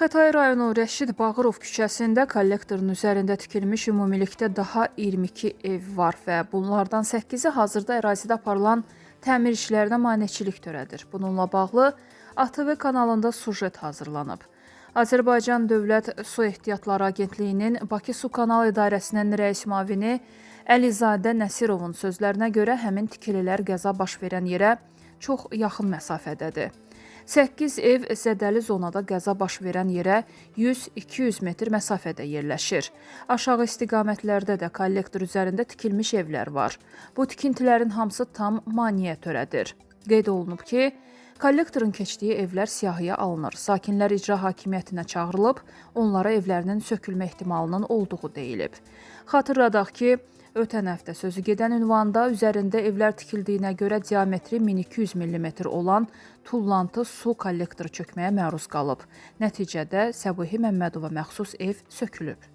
Xətai rayonu Rəşid Bağırov küçəsində kollektorun üzərində tikilmiş ümumilikdə daha 22 ev var və bunlardan 8-i hazırda ərazidə aparılan təmir işlərinə maneçilik törədir. Bununla bağlı ATV kanalında sujet hazırlanıb. Azərbaycan Dövlət Su Ehtiyatları Agentliyinin Bakı Su Kanal İdarəsinin rəis müavini Əlizadə Nəsirovun sözlərinə görə həmin tikililər qəza baş verən yerə çox yaxın məsafədədir. 8 ev zədəli zonada qəza baş verən yerə 100-200 metr məsafədə yerləşir. Aşağı istiqamətlərdə də kollektor üzərində tikilmiş evlər var. Bu tikintilərin hamısı tam maneə törədir. Qeyd olunub ki, kollektorun keçdiyi evlər siyahıya alınır. Sakinlər icra hakimiyyətinə çağırılıb, onlara evlərinin sökülmə ehtimalının olduğu deyilib. Xatırladaq ki, ötən həftə sözü gedən ünvanda üzərində evlər tikildiyinə görə diametri 1200 mm olan tullantı su kollektoru çökməyə məruz qalıb. Nəticədə Səbuhi Məmmədova məxsus ev sökülüb.